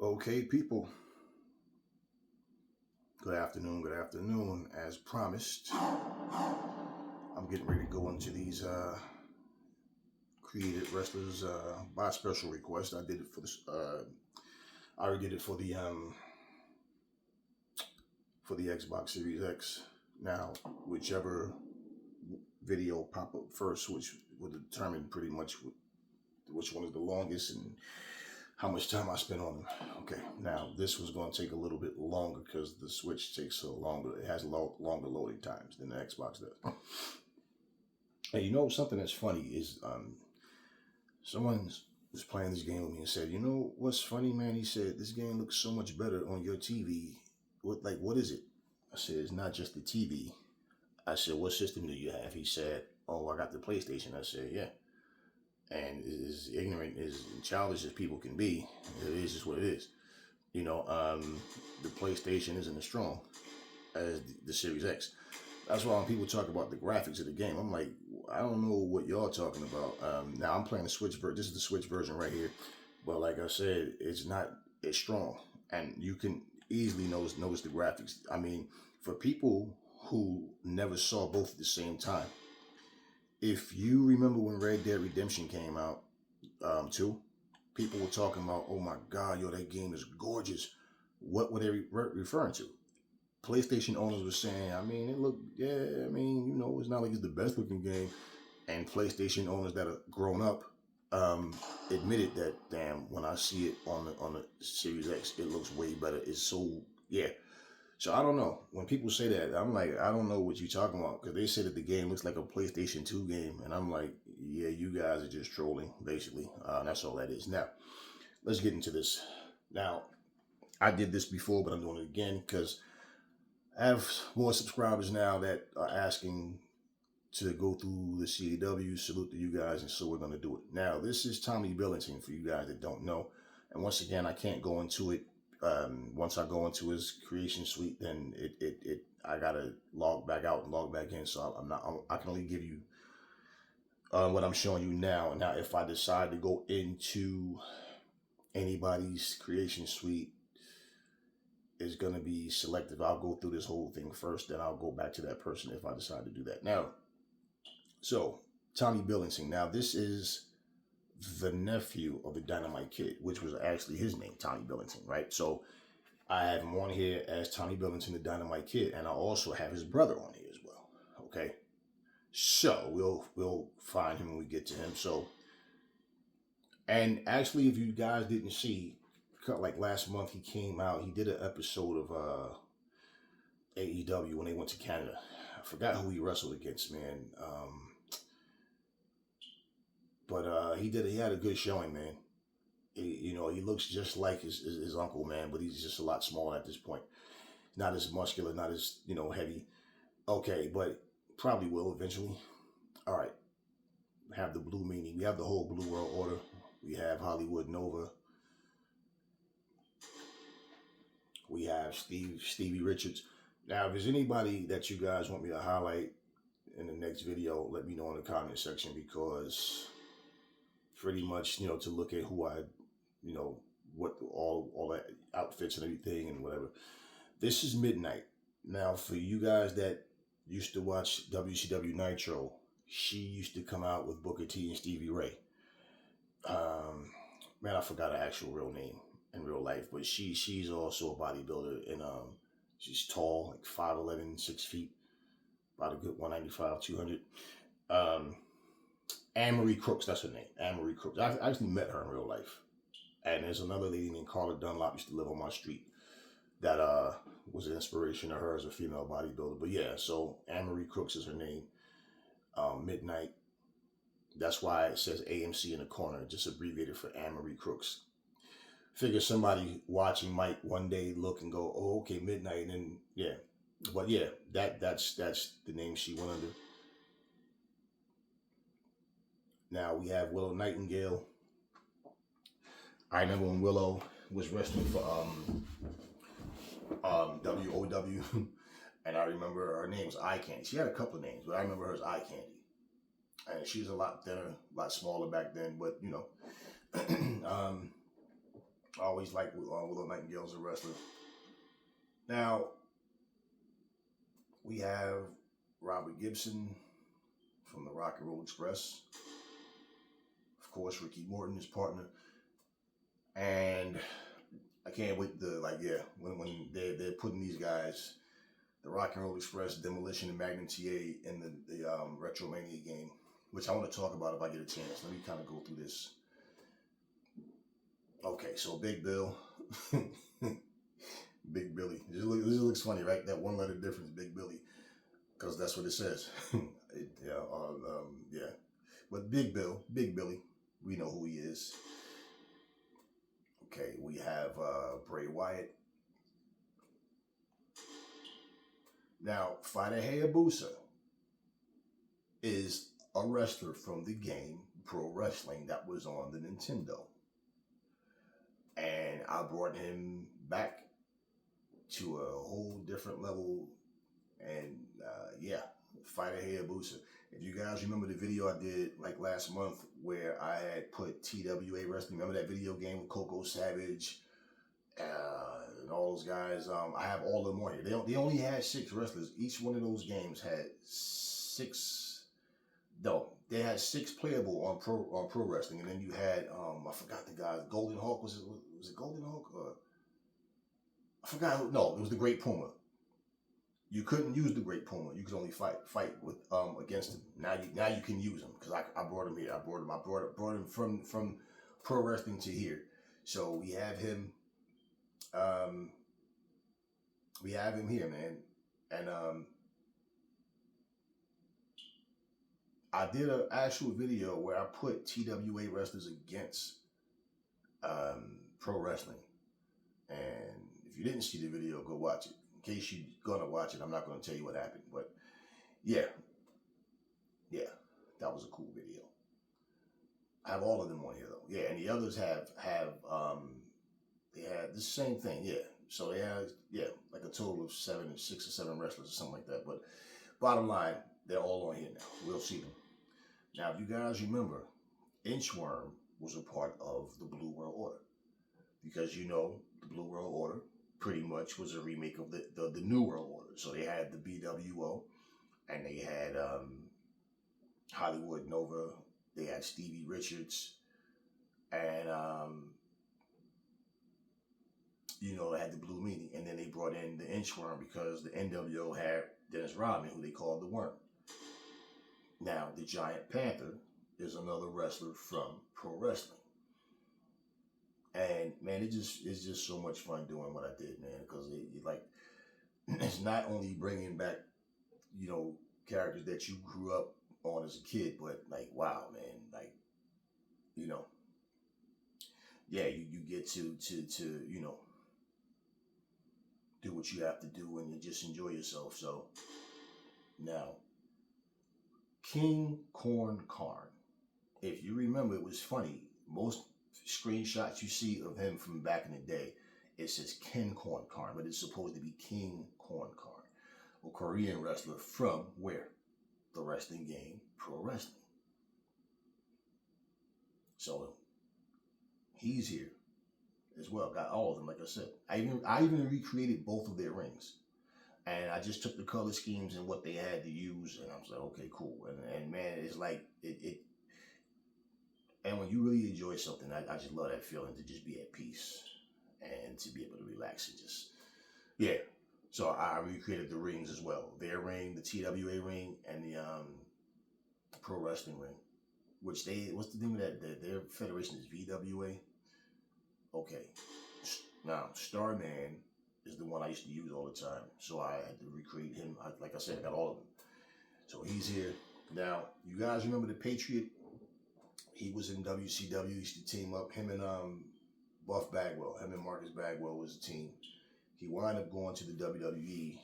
Okay, people. Good afternoon. Good afternoon. As promised, I'm getting ready to go into these created wrestlers by special request. I did it for this. I already did it for the Xbox Series X. Now, whichever video pop up first, which will determine pretty much which one is the longest and how much time I spent on them. Okay, now this was going to take a little bit longer because the Switch takes so longer. It has longer loading times than the Xbox does. And you know something that's funny is someone was playing this game with me and said, "You know what's funny, man?" He said, "This game looks so much better on your TV. What is it?" I said, "It's not just the TV." I said, "What system do you have?" He said, "Oh, I got the PlayStation." I said, "Yeah." And as ignorant as childish as people can be, it is just what it is. You know, the PlayStation isn't as strong as the Series X. That's why when people talk about the graphics of the game, I'm like, I don't know what y'all talking about. Now I'm playing the Switch version. This is the Switch version right here, but like I said, it's not as strong, and you can easily notice the graphics. I mean, for people who never saw both at the same time, if you remember when Red Dead Redemption came out, too, people were talking about, "Oh my God, yo, that game is gorgeous." What were they referring to? PlayStation owners were saying, I mean, it looked, yeah, I mean, it's not like it's the best looking game. And PlayStation owners that are grown up admitted that, damn, when I see it on the Series X, it looks way better. It's so, yeah. So I don't know. When people say that, I'm like, I don't know what you're talking about because they say that the game looks like a PlayStation 2 game. And I'm like, yeah, you guys are just trolling, basically. That's all that is. Now, let's get into this. Now, I did this before, but I'm doing it again because I have more subscribers now that are asking to go through the CAW. Salute to you guys, and so we're going to do it. Now, this is Tommy Billington for you guys that don't know. And once again, I can't go into it. Once I go into his creation suite, then I gotta log back out and log back in. So I can only give you what I'm showing you now. Now, if I decide to go into anybody's creation suite, is going to be selective. I'll go through this whole thing first, then I'll go back to that person if I decide to do that. Now, so Tommy Billington. Now, this is the nephew of the Dynamite Kid, which was actually his name, Tommy Billington, right? So I have him on here as Tommy Billington, the Dynamite Kid, and I also have his brother on here as well. Okay, so we'll find him when we get to him. So, and actually, if you guys didn't see, like last month, he came out. He did an episode of AEW when they went to Canada. I forgot who he wrestled against, man. But he had a good showing, man. He looks just like his uncle, man, but he's just a lot smaller at this point. Not as muscular, not as heavy. Okay, but probably will eventually. All right, we have the Blue Meanie. We have the whole Blue World Order. We have Hollywood Nova. We have Stevie Richards. Now, if there's anybody that you guys want me to highlight in the next video, let me know in the comment section because pretty much, to look at who I, what all that outfits and everything and whatever. This is Midnight. Now, for you guys that used to watch WCW Nitro, she used to come out with Booker T and Stevie Ray. Man, I forgot her actual real name in real life, but she's also a bodybuilder and she's tall, like 5'11", 6 feet, about a good 195, 200. Anne Marie Crooks, that's her name. Anne Marie Crooks. I actually met her in real life. And there's another lady named Carla Dunlop used to live on my street that was an inspiration to her as a female bodybuilder. But yeah, so Anne Marie Crooks is her name. Midnight. That's why it says AMC in the corner, just abbreviated for Anne Marie Crooks. Figure somebody watching might one day look and go, "Oh, okay, Midnight," and then yeah. But yeah, that's the name she went under. Now we have Willow Nightingale. I remember when Willow was wrestling for WOW, and I remember her name was Eye Candy. She had a couple of names, but I remember her as Eye Candy. And she's a lot thinner, a lot smaller back then, but I always liked Willow Nightingale as a wrestler. Now, we have Robert Gibson from the Rock and Roll Express. Of course, Ricky Morton, his partner. And I can't wait to, when they're putting these guys, the Rock and Roll Express, Demolition, and Magnum TA in the Retromania game, which I want to talk about if I get a chance. Let me kind of go through this. Okay, so Big Bill. Big Billy. This looks funny, right? That one letter difference, Big Billy. Because that's what it says. Yeah. But Big Billy, we know who he is. Okay, we have Bray Wyatt. Now, Fighter Hayabusa is a wrestler from the game Pro Wrestling that was on the Nintendo. And I brought him back to a whole different level. And Fighter Hayabusa. If you guys remember the video I did like last month where I had put TWA Wrestling, remember that video game with Coco Savage and all those guys? I have all of them on here. They only had 6 wrestlers. Each one of those games had 6. No, they had 6 playable on Pro Wrestling, and then you had I forgot the guys. Golden Hawk, was it Golden Hawk? I forgot. No, it was the Great Puma. You couldn't use the Great Puma. You could only fight with against him. Now you can use him because I brought him here. I brought him from Pro Wrestling to here. So we have him. We have him here, man. And I did an actual video where I put TWA wrestlers against Pro Wrestling. And if you didn't see the video, go watch it. In case you're going to watch it, I'm not going to tell you what happened. But yeah, that was a cool video. I have all of them on here, though. Yeah, and the others have they had the same thing, yeah. So they had, like a total of 6 or 7 wrestlers or something like that. But bottom line, they're all on here now. We'll see them. Now, if you guys remember, Inchworm was a part of the Blue World Order. Because, the Blue World Order pretty much was a remake of the New World Order. So they had the BWO, and they had Hollywood Nova, they had Stevie Richards, and they had the Blue Meanie, and then they brought in the Inchworm because the NWO had Dennis Rodman, who they called the Worm. Now, the Giant Panther is another wrestler from Pro Wrestling. And man, it's just so much fun doing what I did, man, because it's not only bringing back, characters that you grew up on as a kid, but wow, man, you get to do what you have to do and you just enjoy yourself. So now, King Corn Karn, if you remember, it was funny. Most screenshots you see of him from back in the day, it says Ken Corn Karn, but it's supposed to be King Corn Karn, a Korean wrestler from where? The wrestling game, Pro Wrestling. So he's here as well. Got all of them, like I said. I even recreated both of their rings. And I just took the color schemes and what they had to use, and I was like, okay, cool. And man, it's like it. And when you really enjoy something, I just love that feeling to just be at peace and to be able to relax and just, So I recreated the rings as well. Their ring, the TWA ring, and the Pro Wrestling ring. Which what's the name of that? Their federation is VWA. Okay. Now, Starman is the one I used to use all the time. So I had to recreate him. Like I said, I got all of them. So he's here. Now, you guys remember the Patriot? He was in WCW. He used to team up. Him and Buff Bagwell. Him and Marcus Bagwell was a team. He wound up going to the WWE.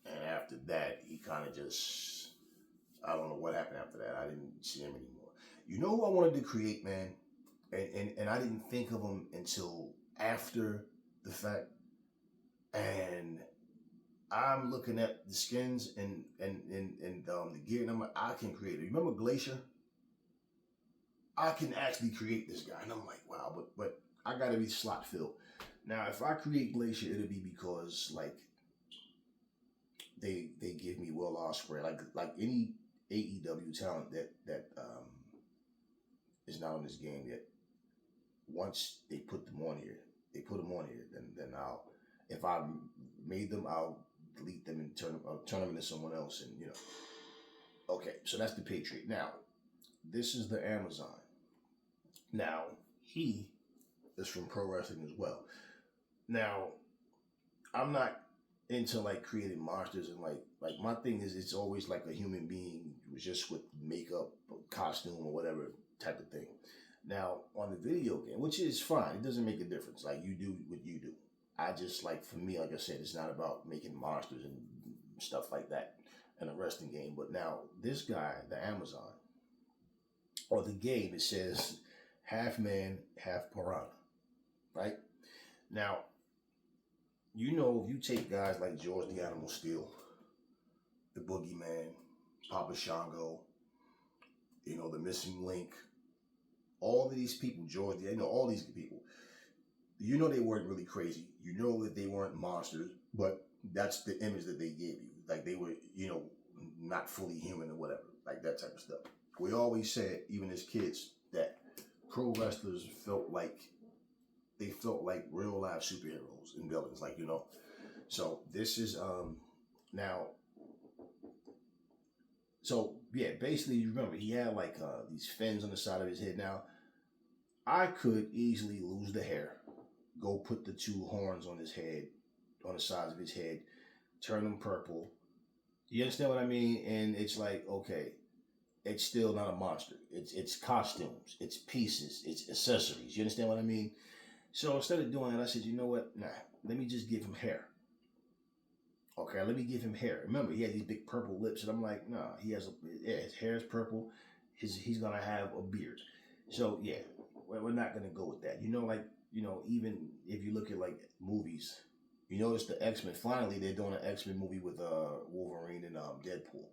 And after that, he kind of just, I don't know what happened after that. I didn't see him anymore. You know who I wanted to create, man? And I didn't think of him until after the fact. And I'm looking at the skins and the gear, and I'm like, I can create it. Remember Glacier? I can actually create this guy. And I'm like, wow, but I gotta be slot filled. Now, if I create Glacier, it'll be because like they give me Will Ospreay, like any AEW talent that is not on this game yet. Once they put them on here, then I'll, if I made them, I'll delete them and turn them into someone else, and Okay, so that's the Patriot. Now, this is the Amazon. Now, he is from pro wrestling as well. Now, I'm not into like creating monsters and like my thing is it's always like a human being just with makeup, or costume, or whatever type of thing. Now, on the video game, which is fine, it doesn't make a difference. Like you do what you do. I just like for me, like I said, it's not about making monsters and stuff like that in a wrestling game. But now this guy, the Amazon, or the game, it says half man, half piranha, right? Now, if you take guys like George the Animal Steel, the Boogeyman, Papa Shango, the Missing Link, all of these people, George, all these people, they weren't really crazy. You know that they weren't monsters, but that's the image that they gave you. Like they were, not fully human or whatever, like that type of stuff. We always said, even as kids, that pro wrestlers felt like real life superheroes and villains, So this is now. So yeah, basically, you remember he had like these fins on the side of his head. Now, I could easily lose the hair, go put the two horns on his head, on the sides of his head, turn them purple. You understand what I mean? And it's like, okay, it's still not a monster. It's costumes, it's pieces, it's accessories. You understand what I mean? So instead of doing that, I said, you know what? Nah, let me just give him hair. Okay, let me give him hair. Remember, he had these big purple lips, and I'm like, nah, his hair is purple. He's gonna have a beard. So yeah, we're not gonna go with that. Even if you look at like movies, you notice the X-Men. Finally, they're doing an X-Men movie with Wolverine and Deadpool,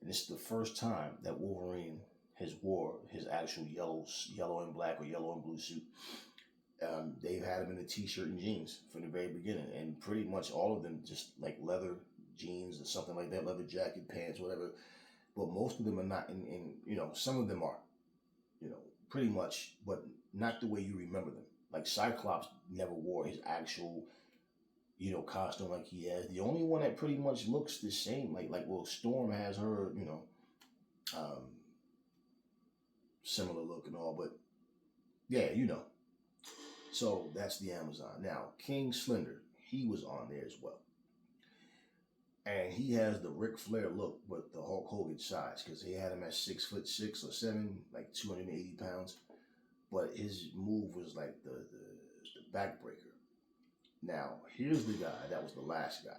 and it's the first time that Wolverine has wore his actual yellow and black or yellow and blue suit. They've had him in a t-shirt and jeans from the very beginning, and pretty much all of them just like leather jeans or something like that, leather jacket, pants, whatever. But most of them are not in some of them are, pretty much, but not the way you remember them. Like Cyclops never wore his actual, costume like he has. The only one that pretty much looks the same, like Storm has her, similar look and all, but yeah, So that's the Amazon. Now, King Slender, he was on there as well. And he has the Ric Flair look, but the Hulk Hogan size, because they had him at 6'6" or 7, like 280 pounds. But his move was like the backbreaker. Now, here's the guy that was the last guy.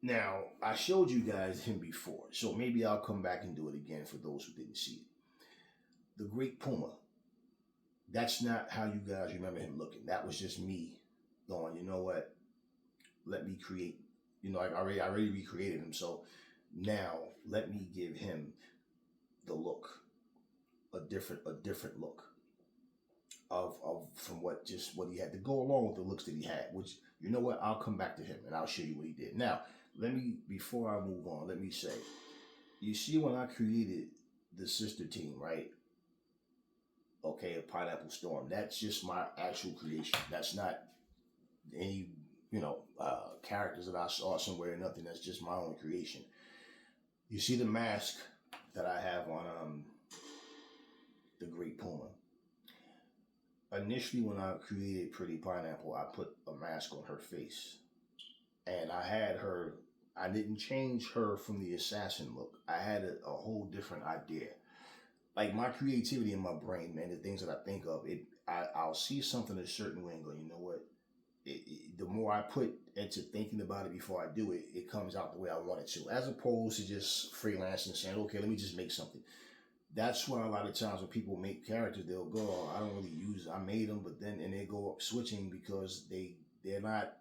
Now, I showed you guys him before, so maybe I'll come back and do it again for those who didn't see it. The Great Puma. That's not how you guys remember him looking. That was just me going, you know what? Let me create. I already recreated him. So now let me give him the look, a different look of from what he had to go along with the looks that he had. Which, you know what? I'll come back to him and I'll show you what he did. Now, before I move on, let me say, you see when I created the sister team, right? Okay, a Pineapple Storm. That's just my actual creation. That's not any, characters that I saw somewhere or nothing. That's just my own creation. You see the mask that I have on the Great Puma. Initially, when I created Pretty Pineapple, I put a mask on her face. And I didn't change her from the assassin look. I had a whole different idea. Like my creativity in my brain, man, the things that I think of, I'll see something a certain way and go, you know what? The more I put into thinking about it before I do it, it comes out the way I want it to, as opposed to just freelancing and saying, okay, let me just make something. That's why a lot of times when people make characters, they'll go, oh, I don't really use it. I made them, but then, and they go up switching because they're not,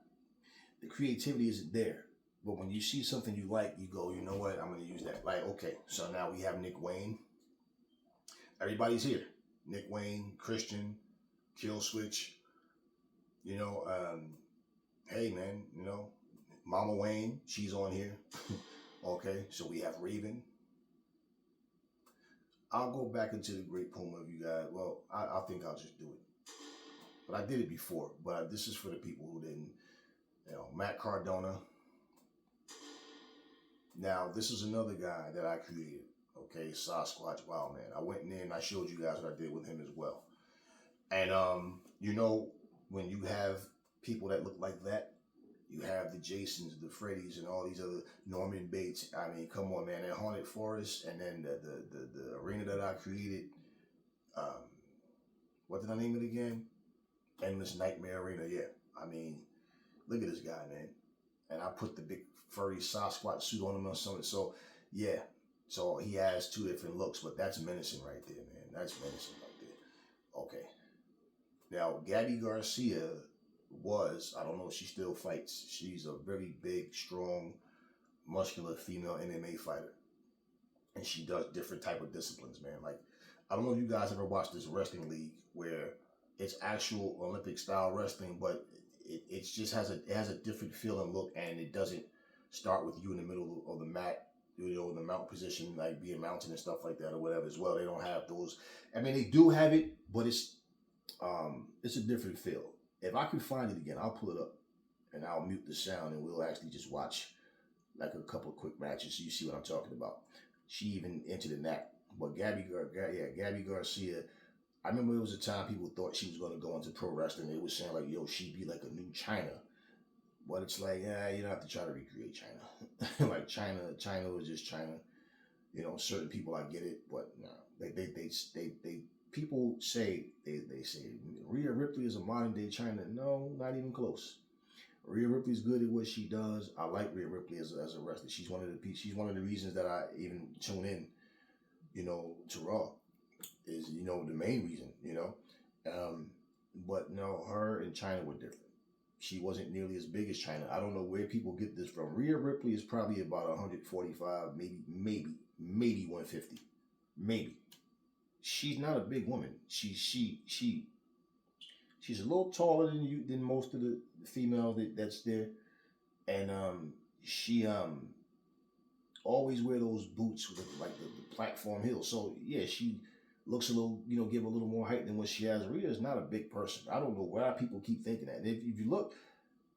the creativity isn't there. But when you see something you like, you go, you know what? I'm going to use that. Like, okay, so now we have Nick Wayne. Everybody's here. Nick Wayne, Christian, Kill Switch. You know, hey man, you know, Mama Wayne, she's on here. Okay, so we have Raven. I'll go back into the Great Puma if you guys. Well, I think I'll just do it. But I did it before. But this is for the people who didn't. You know, Matt Cardona. Now, this is another guy that I created. Okay, Sasquatch Wild Man. I went in there and I showed you guys what I did with him as well. And you know, when you have people that look like that, you have the Jasons, the Freddys, and all these other Norman Bates. I mean, come on, man. That Haunted Forest, and then the arena that I created. Um, what did I name it again? Endless Nightmare Arena. Yeah. I mean, look at this guy, man. And I put the big furry Sasquatch suit on him or something. So, yeah. So he has two different looks, but that's menacing right there, man. That's menacing right there. Okay. Now, Gabby Garcia I don't know if she still fights. She's a very big, strong, muscular female MMA fighter. And she does different type of disciplines, man. Like, I don't know if you guys ever watched this wrestling league where it's actual Olympic style wrestling, but it just has a different feel and look, and it doesn't start with you in the middle of the mat, you know, in the mount position, like being mounted and stuff like that or whatever as well. They don't have those. I mean, they do have it, but it's a different feel. If I can find it again, I'll pull it up and I'll mute the sound and we'll actually just watch like a couple of quick matches so you see what I'm talking about. She even entered in that. But Gabby Garcia, I remember there was a time people thought she was going to go into pro wrestling. They were saying like, yo, she'd be like a new China. But it's like, you don't have to try to recreate China. Like China was just China. You know, certain people, I get it, but no, they people say they say Rhea Ripley is a modern day China. No, not even close. Rhea Ripley's good at what she does. I like Rhea Ripley as a wrestler. She's one of the reasons that I even tune in, you know, to Raw. Is, you know, the main reason, you know. But no, her and China were different. She wasn't nearly as big as China. I don't know where people get this from. Rhea Ripley is probably about 145, maybe 150. Maybe. She's not a big woman. She's a little taller than most of the females that's there. And she always wear those boots with like the platform heels. So yeah, she looks a little, you know, give a little more height than what she has. Rhea is not a big person. I don't know why people keep thinking that. And if you look,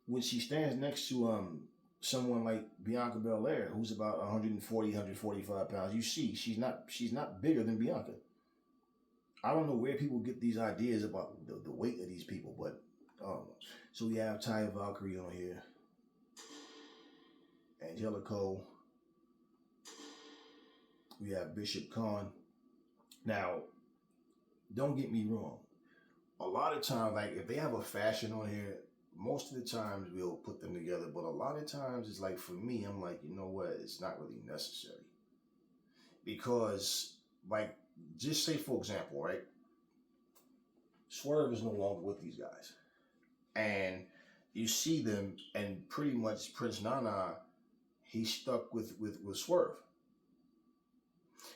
when she stands next to someone like Bianca Belair, who's about 140, 145 pounds, you see she's not bigger than Bianca. I don't know where people get these ideas about the weight of these people, but so we have Taya Valkyrie on here, Angelico. We have Bishop Khan. Now, don't get me wrong. A lot of times, like if they have a fashion on here, most of the times we'll put them together. But a lot of times it's like, for me, I'm like, you know what? It's not really necessary. Because, like, just say, for example, right? Swerve is no longer with these guys. And you see them, and pretty much Prince Nana, he's stuck with Swerve.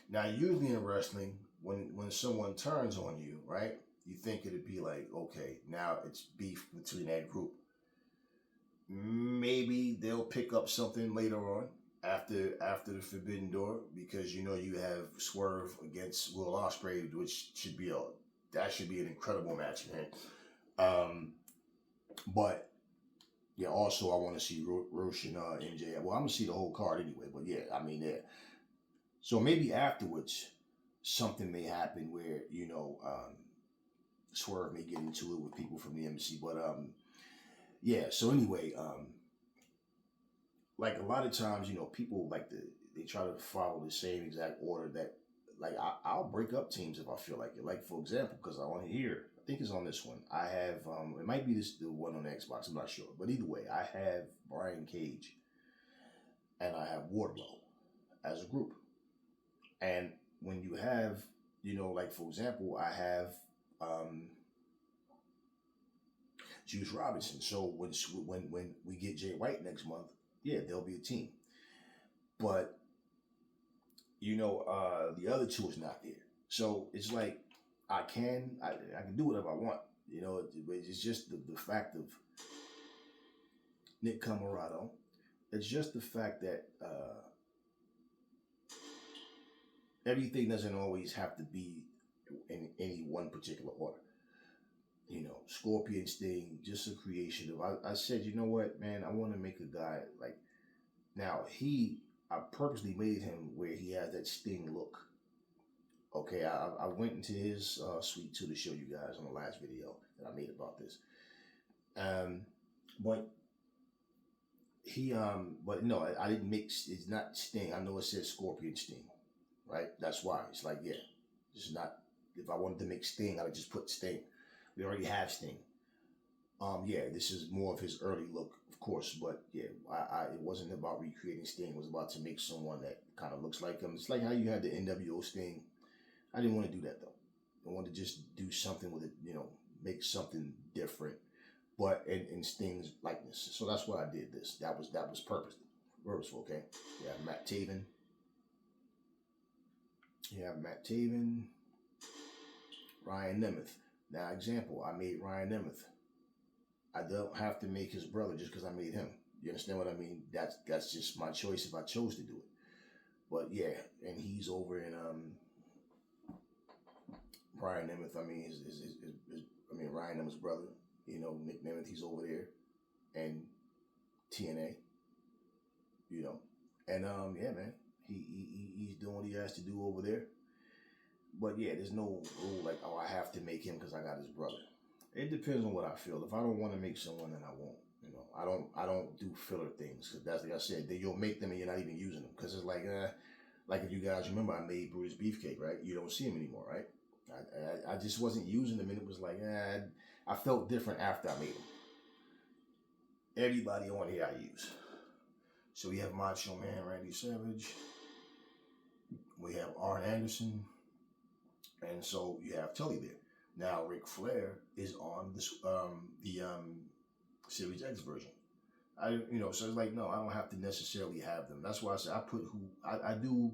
Now, usually in wrestling, when someone turns on you, right, you think it'd be like, okay, now it's beef between that group. Maybe they'll pick up something later on after the Forbidden Door, because you know you have Swerve against Will Ospreay, which should be an incredible match, man. But yeah, also I want to see Roche and MJ. Well, I'm gonna see the whole card anyway, but yeah, I mean, yeah. So maybe afterwards, something may happen where, you know, Swerve may get into it with people from the embassy. But yeah, so anyway, like a lot of times, you know, people they try to follow the same exact order that, like, I'll break up teams if I feel like it. Like, for example, because I want to hear, I think it's on this one. I have, it might be the one on Xbox, I'm not sure. But either way, I have Brian Cage and I have Wardlow as a group. And when you have, you know, like, for example, I have Juice Robinson. So when we get Jay White next month, yeah, there'll be a team. But, you know, the other two is not there. So it's like I can do whatever I want. You know, it's just the fact of Nick Camarado. It's just the fact that everything doesn't always have to be in any one particular order. You know, Scorpion Sting, just a creation of. I said, you know what, man, I want to make a guy like. Now I purposely made him where he has that Sting look. Okay, I went into his suite too to show you guys on the last video that I made about this. Um, but but no, I didn't mix. It's not Sting. I know it says Scorpion Sting, right? That's why it's like, yeah, it's not. If I wanted to make Sting, I'd just put Sting. We already have Sting. Yeah, this is more of his early look, of course, but yeah, it wasn't about recreating Sting. It was about to make someone that kind of looks like him. It's like how you had the NWO Sting. I didn't want to do that though. I wanted to just do something with it, you know, make something different, but in Sting's likeness. So that's why I did this. That was purposeful. Okay, you have Matt Taven. You have Matt Taven, Ryan Nemeth. Now, example, I made Ryan Nemeth. I don't have to make his brother just because I made him. You understand what I mean? That's just my choice if I chose to do it. But yeah, and he's over in Ryan Nemeth. I mean, Ryan Nemeth's brother. You know, Nick Nemeth. He's over there, and TNA. You know, and yeah, man, he's doing what he has to do over there. But yeah, there's no rule like, oh, I have to make him because I got his brother. It depends on what I feel. If I don't want to make someone, then I won't. You know, I don't do filler things because that's like I said. Then you'll make them and you're not even using them because it's like if you guys remember, I made Brutus Beefcake, right? You don't see him anymore, right? I just wasn't using them, and it was like I felt different after I made them. Everybody on here I use. So we have Macho Man Randy Savage. We have Arn Anderson, and so you have Tully there. Now Ric Flair is on this the Series X version. So it's like, no, I don't have to necessarily have them. That's why I said I do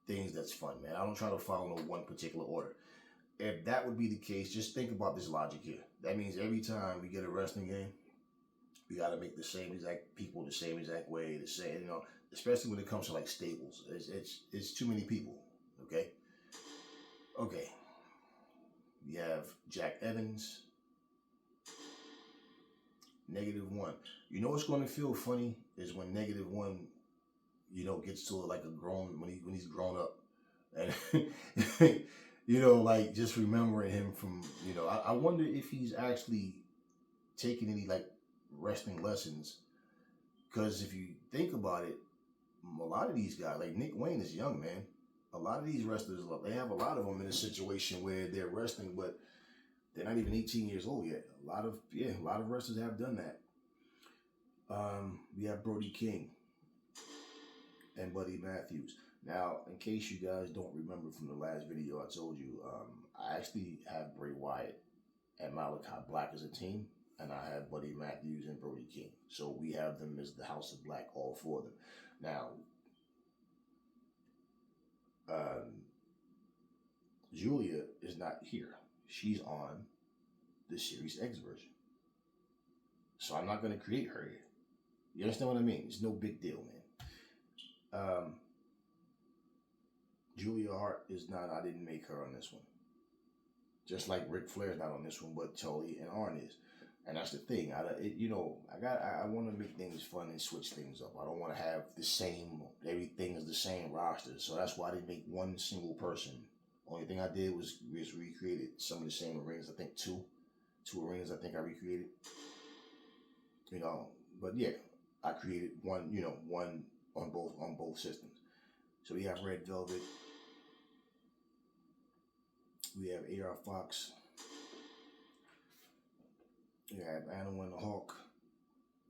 things that's fun, man. I don't try to follow no one particular order. If that would be the case, just think about this logic here. That means every time we get a wrestling game, we got to make the same exact people the same exact way, the same, you know, especially when it comes to like stables. It's too many people, okay? Okay. We have Jack Evans, -1. You know what's going to feel funny is when -1, you know, gets to like a grown, when he's grown up. And, you know, like just remembering him from, you know, I wonder if he's actually taking any like wrestling lessons. Because if you think about it, a lot of these guys, like Nick Wayne is young, man. A lot of these wrestlers, they have a lot of them in a situation where they're wrestling, but they're not even 18 years old yet. A lot of wrestlers have done that. We have Brody King and Buddy Matthews. Now, in case you guys don't remember from the last video I told you, I actually have Bray Wyatt and Malachi Black as a team, and I have Buddy Matthews and Brody King. So we have them as the House of Black, all four of them. Now, Julia is not here. She's on the Series X version. So I'm not going to create her here. You understand what I mean? It's no big deal, man. Julia Hart is not, I didn't make her on this one. Just like Ric Flair's not on this one, but Tully and Arn is. And that's the thing. I want to make things fun and switch things up. I don't want to have the same, everything is the same roster. So that's why I didn't make one single person. Only thing I did was recreated some of the same arenas. I think two arenas I think I recreated. You know, but yeah, I created one, you know, one on both systems. So we have Red Velvet. We have AR Fox. You have Animal and the Hawk.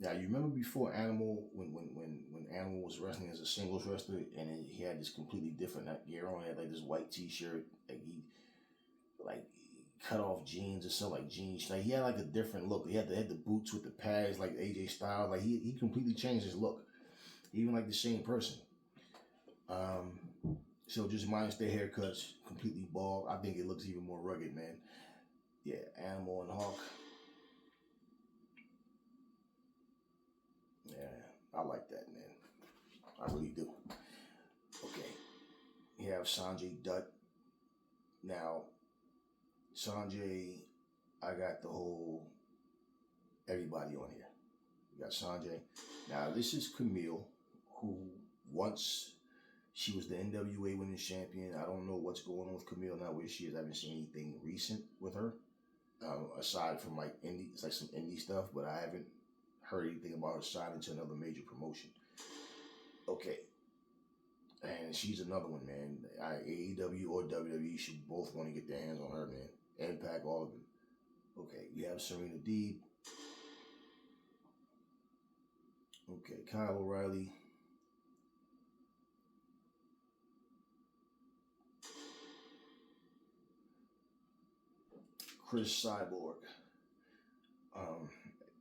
Now you remember before Animal, when Animal was wrestling as a singles wrestler, and he had this completely different gear on. He had like this white T-shirt, like he cut off jeans or something, like jeans. Like he had like a different look. He had the boots with the pads, like AJ Styles. Like he completely changed his look. Even like the same person. So just minus their haircuts, completely bald. I think it looks even more rugged, man. Yeah, Animal and Hawk. Yeah, I like that, man. I really do. Okay, you have Sanjay Dutt. Now, Sanjay, I got the whole everybody on here. You got Sanjay. Now, this is Camille, who once she was the NWA Women's Champion. I don't know what's going on with Camille now, where she is. I haven't seen anything recent with her, aside from like indie, it's like some indie stuff. But I haven't heard anything about her signing to another major promotion. Okay, and she's another one, man. AEW or WWE should both want to get their hands on her, man. Impact, all of them. Okay, you have Serena Deeb. Okay, Kyle O'Reilly. Chris Cyborg. Um,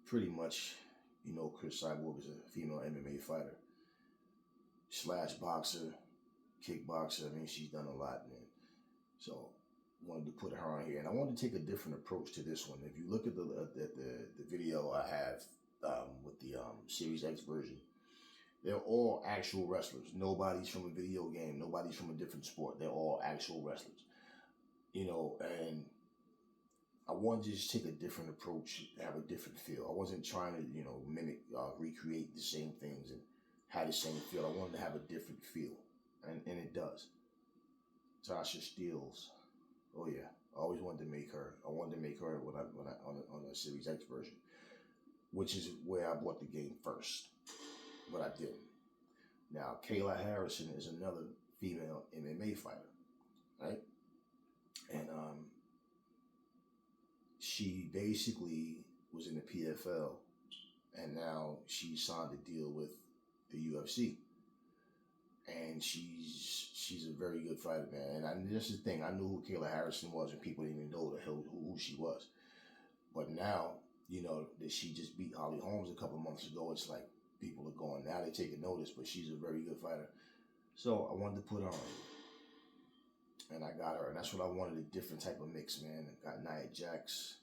Pretty much, you know, Chris Cyborg is a female MMA fighter slash boxer, kickboxer. I mean, she's done a lot, man. So wanted to put her on here, and I wanted to take a different approach to this one. If you look at the video I have with the Series X version, they're all actual wrestlers. Nobody's from a video game. Nobody's from a different sport. They're all actual wrestlers. You know, and I wanted to just take a different approach, have a different feel. I wasn't trying to, you know, mimic, recreate the same things and have the same feel. I wanted to have a different feel, and it does. Tasha Steelz. Oh yeah, I always wanted to make her. I wanted to make her when I on the Series X version, which is where I bought the game first, but I didn't. Now Kayla Harrison is another female MMA fighter, right? And she basically was in the PFL, and now she signed a deal with the UFC. And she's a very good fighter, man. And that's the thing. I knew who Kayla Harrison was, and people didn't even know the hell who she was. But now, you know, that she just beat Holly Holmes a couple months ago, it's like people are going, now they're taking notice, but she's a very good fighter. So I wanted to put her on. And I got her. And that's what I wanted, a different type of mix, man. I got Nia Jax,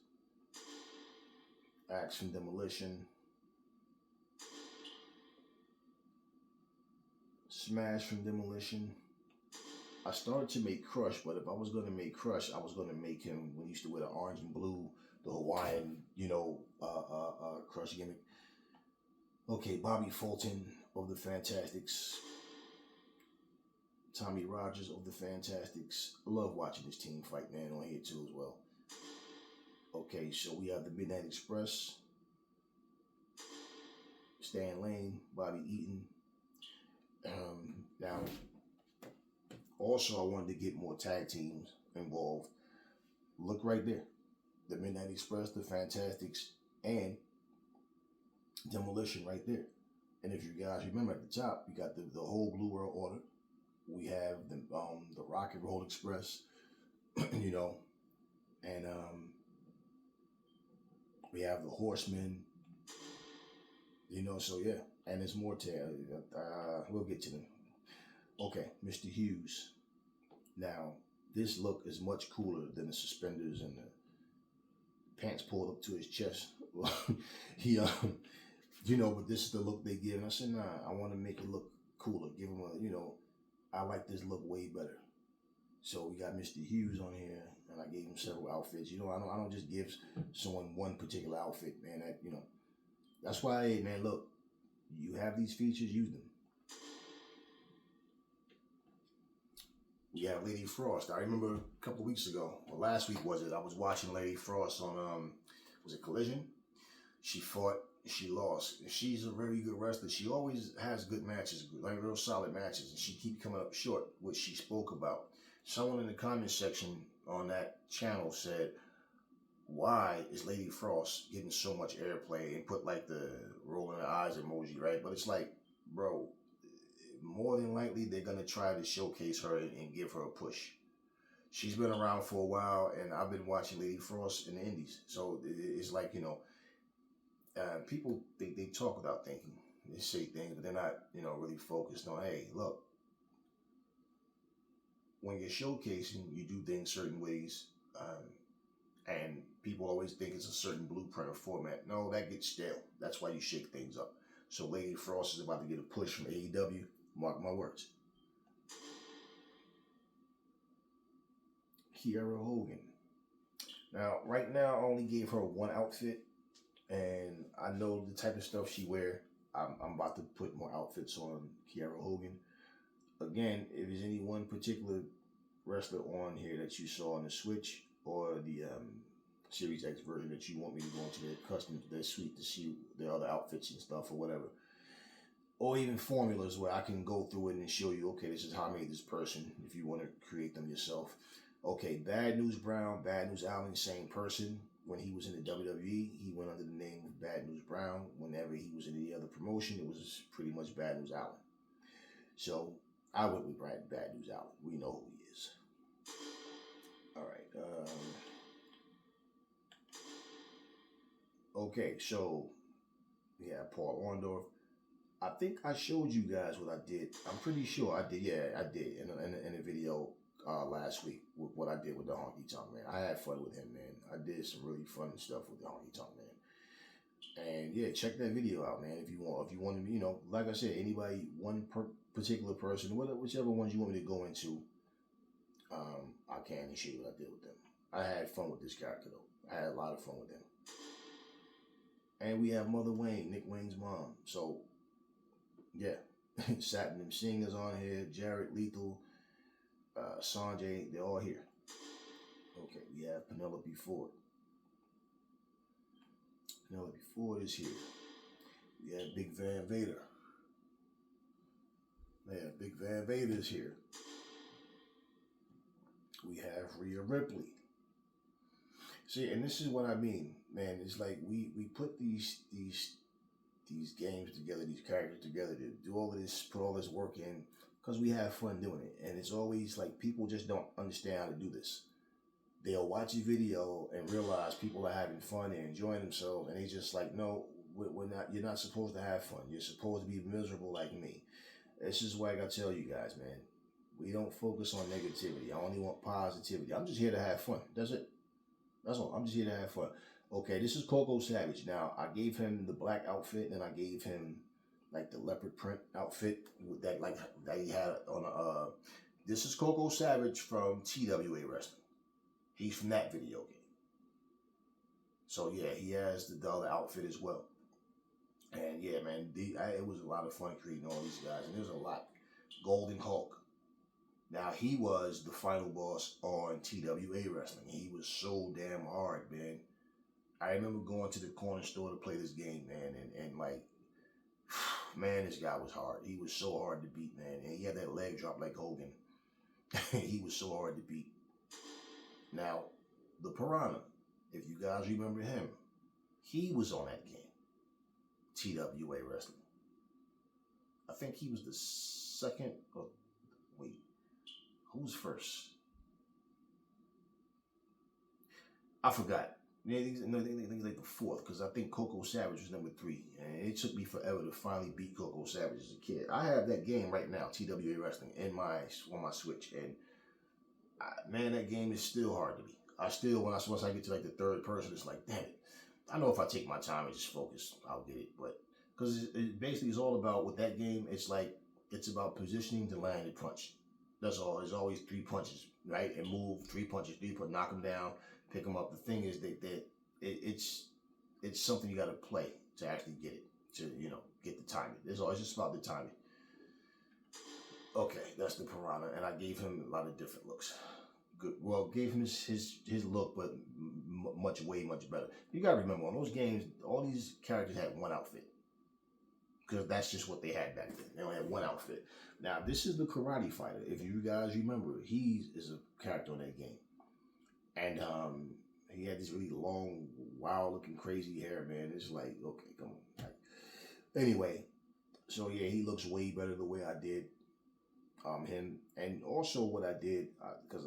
Axe from Demolition, Smash from Demolition. I started to make Crush, but if I was going to make Crush, I was going to make him when he used to wear the orange and blue, the Hawaiian, you know, Crush gimmick. Okay, Bobby Fulton of the Fantastics. Tommy Rogers of the Fantastics. I love watching this team fight, man, on here too as well. Okay, so we have the Midnight Express. Stan Lane, Bobby Eaton. Now, also I wanted to get more tag teams involved. Look right there. The Midnight Express, the Fantastics, and Demolition right there. And if you guys remember at the top, you got the whole Blue World Order. We have the Rock and Roll Express, you know, and we have the Horsemen, you know, so yeah. And there's more to we'll get to them. Okay, Mr. Hughes. Now, this look is much cooler than the suspenders and the pants pulled up to his chest. He, you know, but this is the look they give. And I said, nah, I want to make it look cooler. Give him a, you know, I like this look way better. So we got Mr. Hughes on here, and I gave him several outfits. You know, I don't just give someone one particular outfit, man. That, you know, that's why, hey, man, look, you have these features, use them. We have Lady Frost. I remember a couple of weeks ago, or last week was it? I was watching Lady Frost on was it Collision? She fought, she lost. She's a very good wrestler. She always has good matches, like real solid matches, and she keeps coming up short, which she spoke about. Someone in the comment section on that channel said, why is Lady Frost getting so much airplay, and put like the rolling her eyes emoji, right? But it's like, bro, more than likely they're going to try to showcase her and give her a push. She's been around for a while, and I've been watching Lady Frost in the indies. So it's like, you know, people, they talk without thinking. They say things, but they're not, you know, really focused on, hey, look, when you're showcasing, you do things certain ways. And people always think it's a certain blueprint or format. No, that gets stale. That's why you shake things up. So Lady Frost is about to get a push from AEW. Mark my words. Kiera Hogan. Now, right now, I only gave her one outfit, and I know the type of stuff she wear. I'm about to put more outfits on Kiera Hogan. Again, if there's any one particular wrestler on here that you saw on the Switch or the Series X version that you want me to go into their custom, their suite to see their other outfits and stuff or whatever, or even formulas where I can go through it and show you, okay, this is how I made this person if you want to create them yourself. Okay, Bad News Brown, Bad News Allen, same person. When he was in the WWE, he went under the name of Bad News Brown. Whenever he was in any other promotion, it was pretty much Bad News Allen. So I went with Bad News Allen. We know who he is. All right. Okay, so we have Paul Orndorff. I think I showed you guys what I did. I'm pretty sure I did. Yeah, I did in a video last week with what I did with the Honky Tonk Man. I had fun with him, man. I did some really fun stuff with the Honky Tonk Man. And yeah, check that video out, man. If you want to, like I said, anybody, particular person, whichever ones you want me to go into, I can and show you what I did with them. I had fun with this character though. I had a lot of fun with him. And we have Mother Wayne, Nick Wayne's mom. So yeah, Satnam Singh is on here. Jared Lethal, Sanjay, they're all here. Okay, we have Penelope Ford. Penelope Ford is here. We have Big Van Vader. Man, Big Van Vader is here. We have Rhea Ripley. See, and this is what I mean, man. It's like we put these games together, these characters together to do all of this, put all this work in, because we have fun doing it. And it's always like people just don't understand how to do this. They'll watch a video and realize people are having fun, they're enjoying themselves, and they just like, no, we're not. You're not supposed to have fun. You're supposed to be miserable like me. This is why I gotta tell you guys, man. We don't focus on negativity. I only want positivity. I'm just here to have fun. That's it. That's all. I'm just here to have fun. Okay, this is Coco Savage. Now, I gave him the black outfit, and I gave him like the leopard print outfit with that he had on this is Coco Savage from TWA Wrestling. He's from that video game. So yeah, he has the other outfit as well. And yeah, man, it was a lot of fun creating all these guys, and there's a lot. Golden Hulk. Now, he was the final boss on TWA Wrestling. He was so damn hard, man. I remember going to the corner store to play this game, man, and like, man, this guy was hard. He was so hard to beat, man. And he had that leg drop like Hogan. He was so hard to beat. Now, the Piranha, if you guys remember him, he was on that game. TWA Wrestling. I think he was the second, or wait, who's first? I forgot. Yeah, I think like the fourth, because I think Coco Savage was number 3. And it took me forever to finally beat Coco Savage as a kid. I have that game right now, TWA Wrestling, on my Switch. And man, that game is still hard to beat. Once I get to like the third person, it's like, damn it. I know if I take my time and just focus, I'll get it. But because it basically is all about, with that game, it's about positioning to land a punch. That's all. There's always 3 punches, right? And move 3 punches, knock them down, pick them up. The thing is that it's something you got to play to actually get it, to get the timing. It's just about the timing. Okay, that's the Piranha, and I gave him a lot of different looks. Good. Well, gave him his look, but way much better. You gotta remember, on those games, all these characters had one outfit, because that's just what they had back then. They only had one outfit. Now, this is the Karate Fighter. If you guys remember, he is a character on that game, and he had this really long, wild-looking, crazy hair, man. It's like, okay, come on. Anyway, so yeah, he looks way better the way I did him, and also what I did, because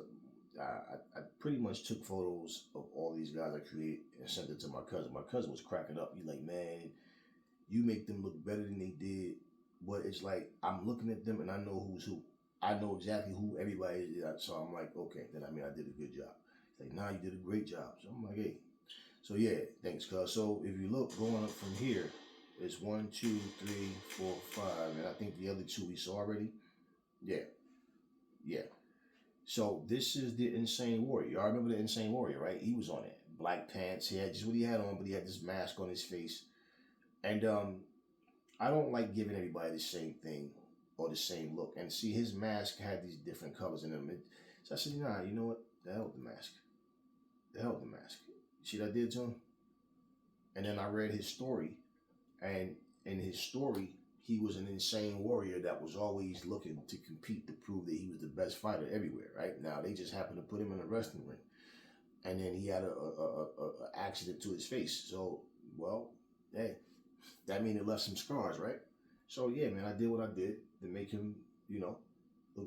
I pretty much took photos of all these guys I created and sent it to my cousin. My cousin was cracking up. He's like, man, you make them look better than they did. But it's like, I'm looking at them and I know who's who. I know exactly who everybody is. So I'm like, okay, then I did a good job. He's like, nah, you did a great job. So I'm like, hey. So yeah, thanks, cuz. So if you look going up from here, it's 1, 2, 3, 4, 5, and I think the other two we saw already. Yeah, yeah. So this is the Insane Warrior. Y'all remember the Insane Warrior, right? He was on it. Black pants. He had just what he had on, but he had this mask on his face. And I don't like giving everybody the same thing or the same look. And see, his mask had these different colors in them. So I said, nah, you know what? The hell with the mask. The hell with the mask. See what I did to him? And then I read his story. And in his story, he was an insane warrior that was always looking to compete to prove that he was the best fighter everywhere, right? Now, they just happened to put him in a wrestling ring. And then he had a accident to his face. So, well, hey, that means it left some scars, right? So, yeah, man, I did what I did to make him, look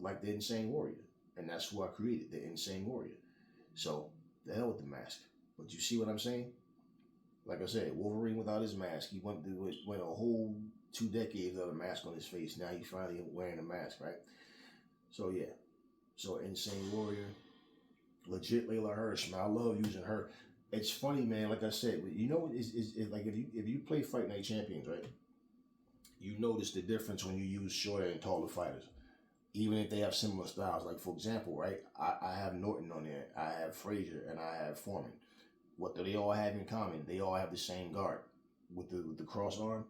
like the Insane Warrior. And that's who I created, the Insane Warrior. So, the hell with the mask. But you see what I'm saying? Like I said, Wolverine without his mask, he went a whole 2 decades without a mask on his face. Now he's finally wearing a mask, right? So yeah, so Insane Warrior, legit Layla Hirsch, man. I love using her. It's funny, man. Like I said, it's like if you play Fight Night Champions, right? You notice the difference when you use shorter and taller fighters, even if they have similar styles. Like for example, right? I have Norton on there, I have Frazier, and I have Foreman. What do they all have in common? They all have the same guard with the cross arm.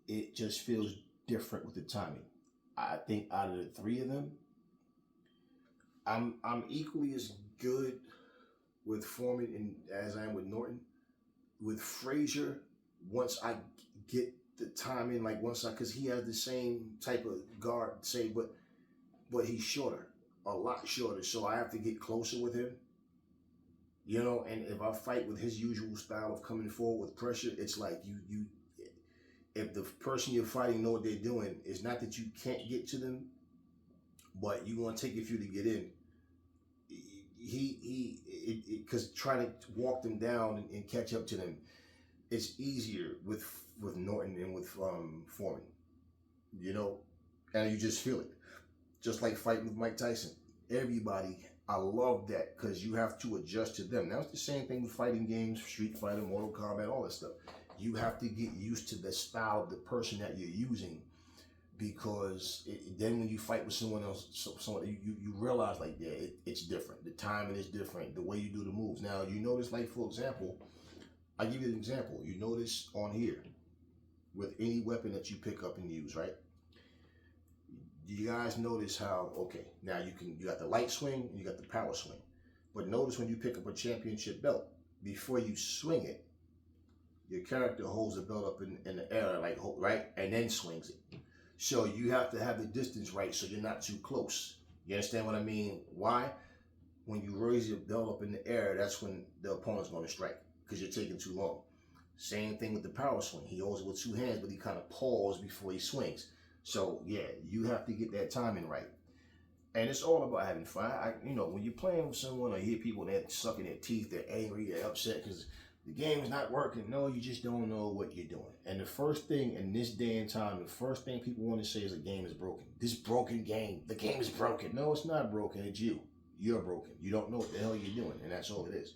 It just feels different with the timing. I think out of the 3 of them, I'm equally as good with Foreman as I am with Norton. With Frazier, once I get the timing, like because he has the same type of guard, but he's shorter, a lot shorter. So I have to get closer with him. And if I fight with his usual style of coming forward with pressure, it's like if the person you're fighting know what they're doing, it's not that you can't get to them, but you're going to take a few to get in. Because trying to walk them down and catch up to them, it's easier with Norton and with Foreman, and you just feel it. Just like fighting with Mike Tyson. Everybody, I love that because you have to adjust to them. Now it's the same thing with fighting games, Street Fighter, Mortal Kombat, all that stuff. You have to get used to the style of the person that you're using, because then when you fight with someone else, you realize like, yeah, it's different. The timing is different. The way you do the moves. Now you notice, like for example, I'll give you an example. You notice on here with any weapon that you pick up and use, right? You guys notice how, okay, now you got the light swing and you got the power swing. But notice when you pick up a championship belt, before you swing it, your character holds the belt up in the air, like, right, and then swings it. So you have to have the distance right so you're not too close. You understand what I mean? Why? When you raise your belt up in the air, that's when the opponent's going to strike, because you're taking too long. Same thing with the power swing. He holds it with 2 hands, but he kind of pauses before he swings. So yeah, you have to get that timing right. And it's all about having fun. When you're playing with someone, I hear people that sucking their teeth, they're angry, they're upset because the game is not working. No, you just don't know what you're doing. And the first thing in this day and time, the first thing people want to say is a game is broken. This broken game, the game is broken. No, it's not broken. It's you. You're broken. You don't know what the hell you're doing, and that's all it is.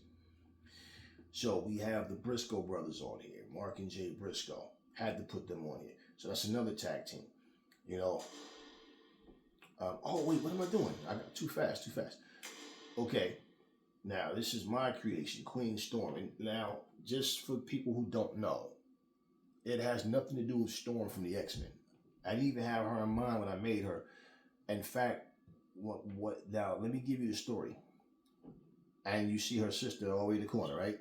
So we have the Briscoe brothers on here, Mark and Jay Briscoe. Had to put them on here. So that's another tag team. Oh wait, what am I doing? I got too fast. Okay, now this is my creation, Queen Storm. And now, just for people who don't know, it has nothing to do with Storm from the X-Men. I didn't even have her in mind when I made her. In fact, now let me give you the story. And you see her sister all the way in the corner, right?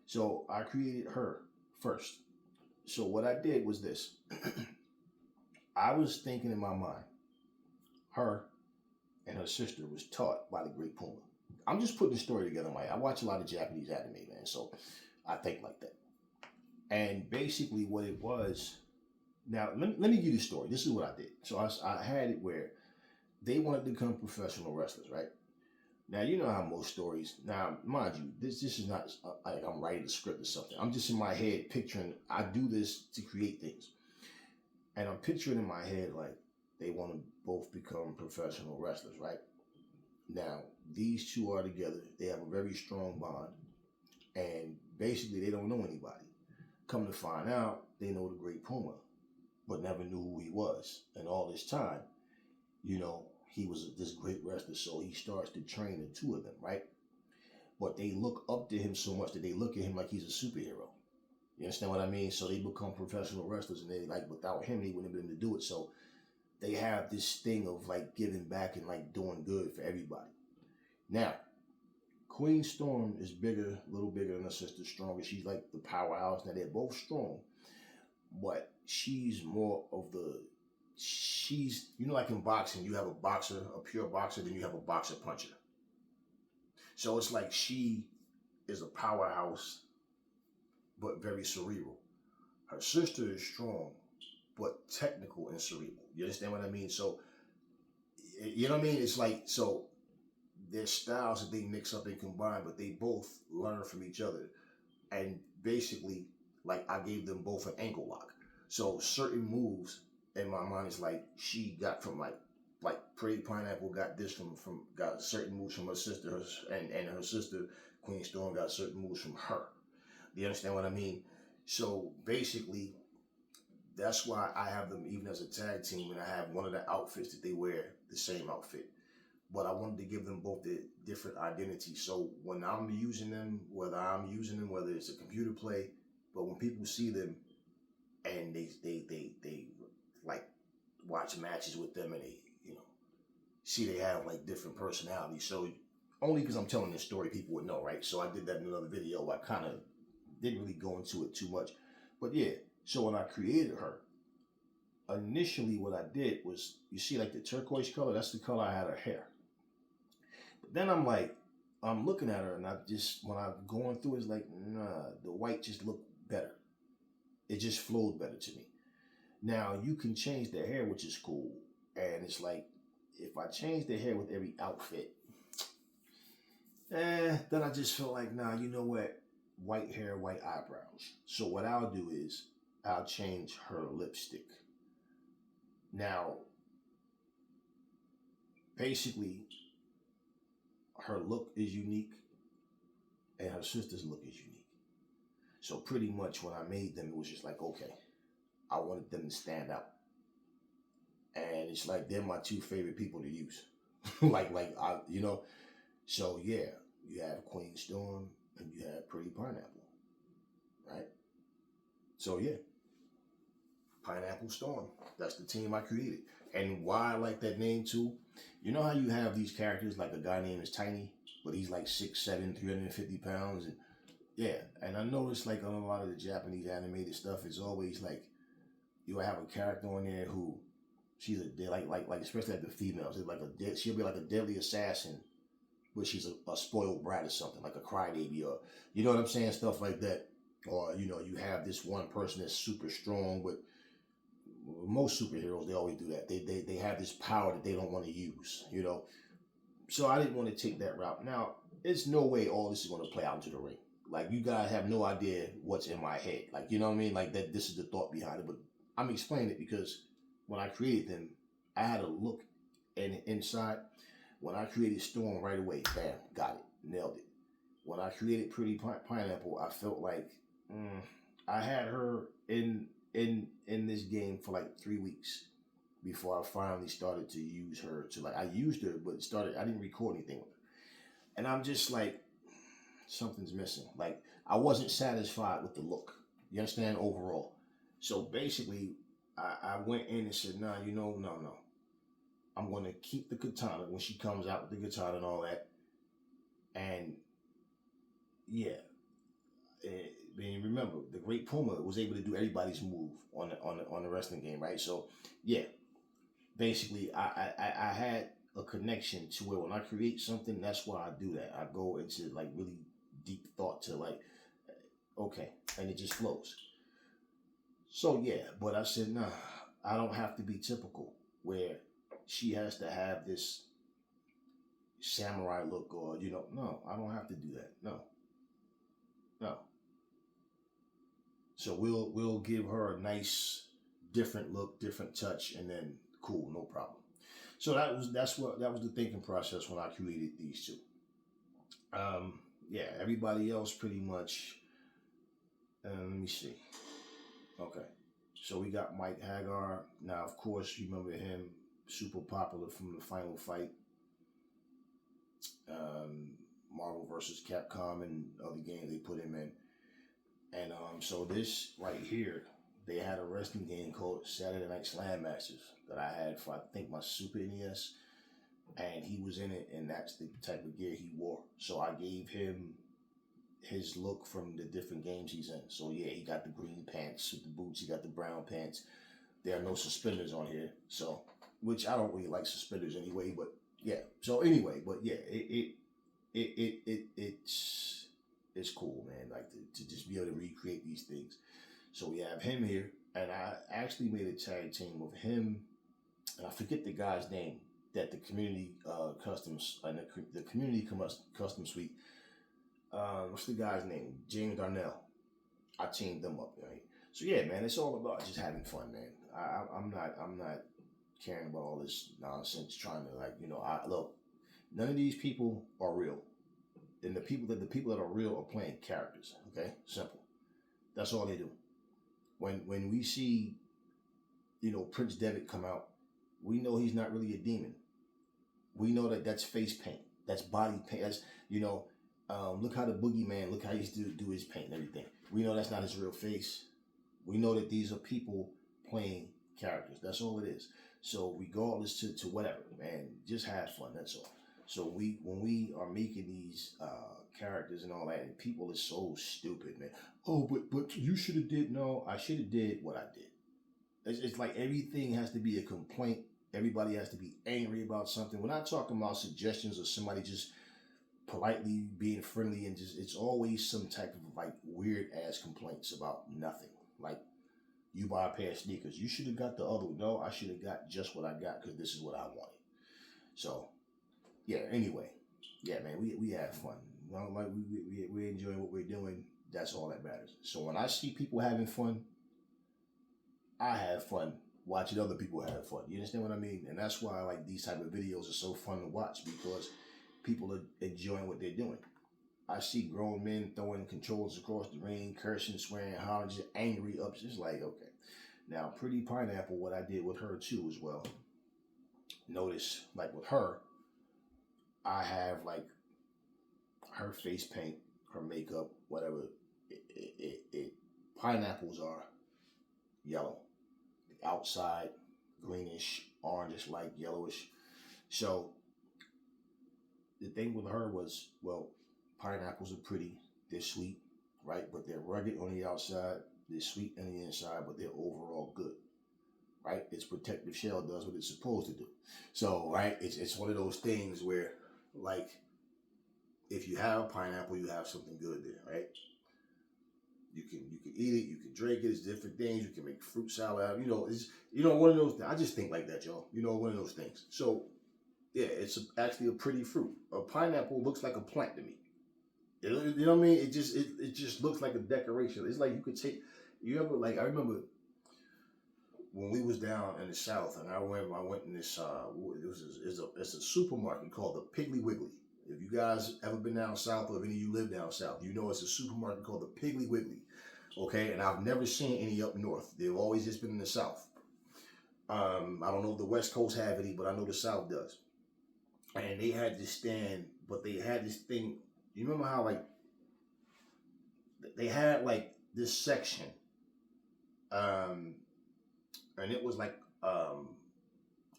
So I created her first. So what I did was this. I was thinking in my mind, her and her sister was taught by the Great Puma. I'm just putting the story together, Mike. I watch a lot of Japanese anime, man, so I think like that. And basically what it was, now let me give you the story. This is what I did. So I had it where they wanted to become professional wrestlers, right? Now, you know how most stories, now, mind you, this is not like I'm writing a script or something. I'm just in my head picturing, I do this to create things. And I'm picturing in my head like they want to both become professional wrestlers, right? Now, these two are together. They have a very strong bond. And basically, they don't know anybody. Come to find out, they know the Great Puma, but never knew who he was. And all this time, he was this great wrestler. So he starts to train the two of them, right? But they look up to him so much that they look at him like he's a superhero. You understand what I mean? So they become professional wrestlers, and they like without him, they wouldn't have been able to do it. So they have this thing of like giving back and like doing good for everybody. Now, Queen Storm is bigger, a little bigger than her sister, stronger. She's like the powerhouse. Now they're both strong, but she's more of she's, like in boxing, you have a boxer, a pure boxer, then you have a boxer puncher. So it's like she is a powerhouse, but very cerebral. Her sister is strong, but technical and cerebral. You understand what I mean? So, you know what I mean? It's like, so their styles that they mix up and combine, but they both learn from each other. And basically, like I gave them both an ankle lock. So certain moves in my mind is like she got from like Pretty Pineapple got this got certain moves from her sister, and her sister Queen Storm got certain moves from her. Do you understand what I mean? So basically, that's why I have them even as a tag team, and I have one of the outfits that they wear the same outfit. But I wanted to give them both the different identities. So when I'm using them, whether it's a computer play, but when people see them and they like watch matches with them, and they see they have like different personalities. So only because I'm telling this story, people would know, right? So I did that in another video. I kind of didn't really go into it too much, but yeah. So when I created her, initially what I did was, you see like the turquoise color, that's the color I had her hair. But then I'm looking at her, and when I'm going through, it's like, nah, the white just looked better. It just flowed better to me. Now you can change the hair, which is cool. And it's like, if I change the hair with every outfit, then I just feel like, nah, you know what? White hair, white eyebrows. So what I'll do is I'll change her lipstick. Now, basically, her look is unique and her sister's look is unique. So pretty much when I made them, it was just like, okay, I wanted them to stand out. And it's like, they're my two favorite people to use. So yeah, you have Queen Storm and you have Pretty Pineapple, right? So yeah, Pineapple Storm. That's the team I created. And why I like that name too, you know how you have these characters, like a guy named is Tiny, but he's like 6'7", 350 pounds. And yeah, and I noticed like on a lot of the Japanese animated stuff, it's always like, you'll have a character on there who, she's like especially like the females, she'll be like a deadly assassin, but she's a spoiled brat or something, like a crybaby, or you know what I'm saying, stuff like that. Or you have this one person that's super strong, but most superheroes, they always do that. They have this power that they don't want to use, So I didn't want to take that route. Now, there's no way all this is going to play out into the ring. Like, you guys have no idea what's in my head. Like, you know what I mean? Like, that this is the thought behind it. But I'm explaining it because when I created them, I had a look inside. When I created Storm, right away, bam, got it, nailed it. When I created Pretty Pineapple, I felt like I had her in this game for like 3 weeks before I finally started to use her I used her, but I didn't record anything with her. And I'm just like, something's missing. Like, I wasn't satisfied with the look. You understand? Overall. So basically, I went in and said, nah, no. I'm going to keep the katana when she comes out with the katana and all that. And yeah. I mean, remember, the Great Puma was able to do everybody's move on the wrestling game, right? So yeah. Basically, I had a connection to where when I create something, that's why I do that. I go into like really deep thought to like, okay, and it just flows. So yeah, but I said, nah, I don't have to be typical where she has to have this samurai look, or no, I don't have to do that. No. So we'll give her a nice different look, different touch, and then cool, no problem. So that was the thinking process when I created these two. Yeah, everybody else pretty much. Let me see. Okay, so we got Mike Hagar. Now, of course, you remember him, super popular from the Final Fight, um, Marvel versus Capcom, and other games they put him in. And so this right here, they had a wrestling game called Saturday Night Slam Masters that I had for I think my Super NES, and he was in it, and that's the type of gear he wore. So I gave him his look from the different games he's in. So yeah, he got the green pants with the boots, he got the brown pants. There are no suspenders on here, so which I don't really like suspenders anyway. But yeah, so anyway, but yeah, it's cool, man. Like to just be able to recreate these things. So we have him here, and I actually made a tag team with him, and I forget the guy's name that the community customs and the community custom suite. What's the guy's name? James Darnell. I teamed them up, right? So yeah, man, it's all about just having fun, man. I'm not caring about all this nonsense. Trying to I look. None of these people are real, and the people that are real are playing characters. Okay, simple. That's all they do. When we see, Prince Devitt come out, we know he's not really a demon. We know that's face paint. That's body paint. That's look how the boogeyman. Look how he used to do his paint and everything. We know that's not his real face. We know that these are people playing characters. That's all it is. So regardless to whatever, man, just have fun. That's all. So when we are making these characters and all that, and people are so stupid, man. Oh, but you should have did. No, I should have did what I did. It's like everything has to be a complaint. Everybody has to be angry about something. We're not talking about suggestions or somebody just politely being friendly, and just it's always some type of like weird ass complaints about nothing. Like, you buy a pair of sneakers, you should have got the other one. No, I should have got just what I got because this is what I wanted. So yeah, anyway, yeah, man, we have fun. Like we enjoying what we're doing. That's all that matters. So when I see people having fun, I have fun watching other people have fun. You understand what I mean? And that's why like these type of videos are so fun to watch, because people are enjoying what they're doing. I see grown men throwing controls across the ring, cursing, swearing, hollering, just angry, up. Just like, okay. Now, Pretty Pineapple, what I did with her too as well. Notice, like with her, I have like her face paint, her makeup, whatever. Pineapples are yellow. The outside, greenish, orangish, like yellowish. So the thing with her was, well, pineapples are pretty, they're sweet, right? But they're rugged on the outside, they're sweet on the inside, but they're overall good, right? Its protective shell does what it's supposed to do. So, right, it's one of those things where, like, if you have a pineapple, you have something good there, right? You can eat it, you can drink it. It's different things. You can make fruit salad. It's one of those. I just think like that, y'all. One of those things. So yeah, it's actually a pretty fruit. A pineapple looks like a plant to me. You know what I mean? It just looks like a decoration. It's like you could take. You ever I remember when we was down in the South, and I went in this. It's a supermarket called the Piggly Wiggly. If you guys ever been down south, or if any of you live down south, it's a supermarket called the Piggly Wiggly. Okay, and I've never seen any up north. They've always just been in the South. I don't know if the West Coast have any, but I know the South does. And they had this stand, but they had this thing. You remember how they had this section, and it was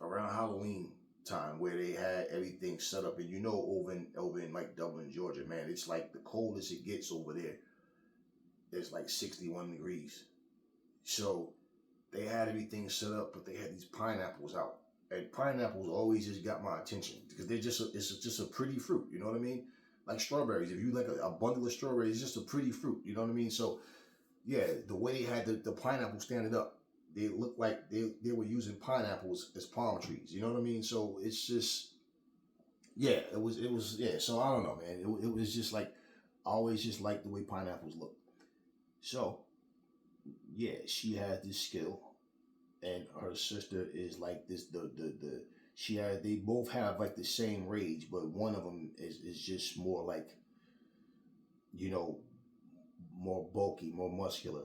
around Halloween time where they had everything set up, and over in like Dublin, Georgia, man, it's like the coldest it gets over there. It's like 61 degrees. So they had everything set up, but they had these pineapples out. And pineapples always just got my attention because it's just a pretty fruit. You know what I mean? Like strawberries. If you like a bundle of strawberries, it's just a pretty fruit. You know what I mean? So yeah, the way they had the pineapple standing up, they looked like they were using pineapples as palm trees. You know what I mean? So it's just, yeah, it was yeah. So I don't know, man. It was just like, I always just like the way pineapples look. So yeah, she has this skill, and her sister is like this. The They both have like the same rage, but one of them is just more like, you know, more bulky, more muscular,